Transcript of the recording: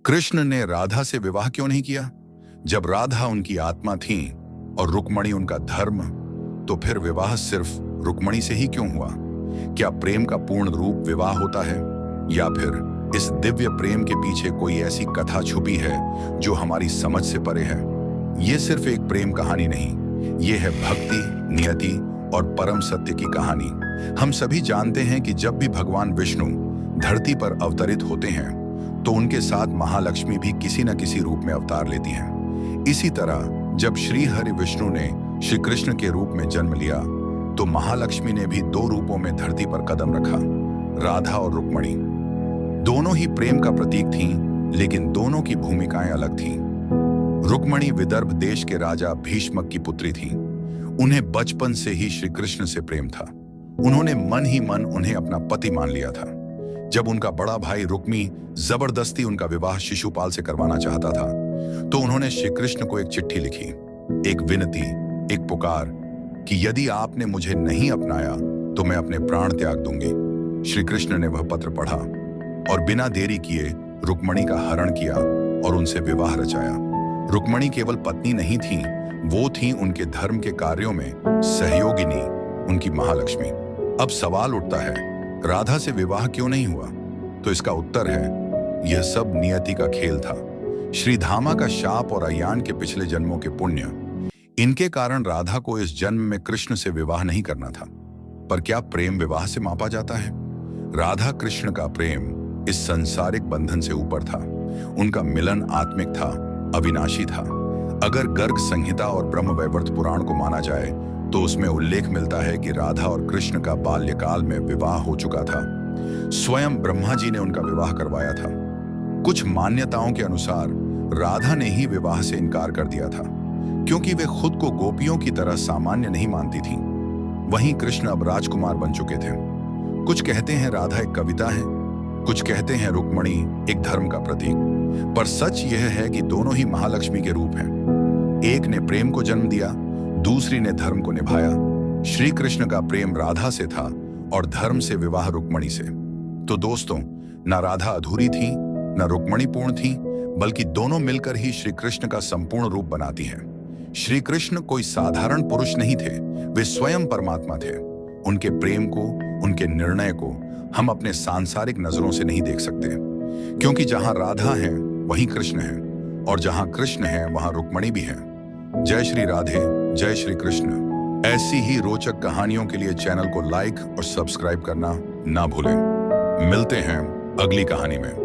कृष्ण ने राधा से विवाह क्यों नहीं किया? जब राधा उनकी आत्मा थी और रुक्मणी उनका धर्म, तो फिर विवाह सिर्फ रुक्मणी से ही क्यों हुआ? क्या प्रेम का पूर्ण रूप विवाह होता है, या फिर इस दिव्य प्रेम के पीछे कोई ऐसी कथा छुपी है जो हमारी समझ से परे है? ये सिर्फ एक प्रेम कहानी नहीं, ये है भक्ति, नियति और परम सत्य की कहानी। हम सभी जानते हैं कि जब भी भगवान विष्णु धरती पर अवतरित होते हैं तो उनके साथ महालक्ष्मी भी किसी न किसी रूप में अवतार लेती हैं। इसी तरह जब श्री हरि विष्णु ने श्री कृष्ण के रूप में जन्म लिया तो महालक्ष्मी ने भी दो रूपों में धरती पर कदम रखा, राधा और रुक्मणी। दोनों ही प्रेम का प्रतीक थीं, लेकिन दोनों की भूमिकाएं अलग थीं। रुक्मणी विदर्भ देश के राजा भीष्मक की पुत्री थी। उन्हें बचपन से ही श्री कृष्ण से प्रेम था। उन्होंने मन ही मन उन्हें अपना पति मान लिया था। जब उनका बड़ा भाई रुक्मी जबरदस्ती उनका विवाह शिशुपाल से करवाना चाहता था तो उन्होंने श्री कृष्ण को एक चिट्ठी लिखी, एक विनती, एक पुकार कि यदि आपने मुझे नहीं अपनाया तो मैं अपने प्राण त्याग दूंगी। श्री कृष्ण ने वह पत्र पढ़ा और बिना देरी किए रुक्मणी का हरण किया और उनसे विवाह रचाया। रुक्मणी केवल पत्नी नहीं थी, वो थी उनके धर्म के कार्यों में सहयोगिनी, उनकी महालक्ष्मी। अब सवाल उठता है, राधा से विवाह क्यों नहीं हुआ? तो इसका उत्तर है, यह सब नियति का खेल था। श्रीधामा का शाप और अयान के पिछले जन्मों के पुण्य, इनके कारण राधा को इस जन्म में कृष्ण से विवाह नहीं करना था। पर क्या प्रेम विवाह से मापा जाता है? राधा कृष्ण का प्रेम इस संसारिक बंधन से ऊपर था। उनका मिलन आत्मिक था, अविनाशी था। अगर गर्ग संहिता और ब्रह्मवैवर्त पुराण को माना जाए तो उसमें उल्लेख मिलता है कि राधा और कृष्ण का बाल्यकाल में विवाह हो चुका था। स्वयं ब्रह्मा जी ने उनका विवाह करवाया था। कुछ मान्यताओं के अनुसार राधा ने ही विवाह से इनकार कर दिया था, क्योंकि वे खुद को गोपियों की तरह सामान्य नहीं मानती थीं। वहीं कृष्ण अब राजकुमार बन चुके थे। कुछ कहते हैं राधा एक कविता है, कुछ कहते हैं रुक्मणी एक धर्म का प्रतीक। पर सच यह है कि दोनों ही महालक्ष्मी के रूप हैं। एक ने प्रेम को जन्म दिया, दूसरी ने धर्म को निभाया। श्री कृष्ण का प्रेम राधा से था और धर्म से विवाह रुक्मणी से। तो दोस्तों, न राधा अधूरी थी न रुक्मणी पूर्ण थी, बल्कि दोनों मिलकर ही श्री कृष्ण का संपूर्ण रूप बनाती हैं। श्री कृष्ण कोई साधारण पुरुष नहीं थे, वे स्वयं परमात्मा थे। उनके प्रेम को, उनके निर्णय को हम अपने सांसारिक नजरों से नहीं देख सकते, क्योंकि जहां राधा है वहीं कृष्ण है, और जहां कृष्ण है वहां रुक्मणी भी है। जय श्री राधे, जय श्री कृष्ण। ऐसी ही रोचक कहानियों के लिए चैनल को लाइक और सब्सक्राइब करना ना भूलें। मिलते हैं अगली कहानी में।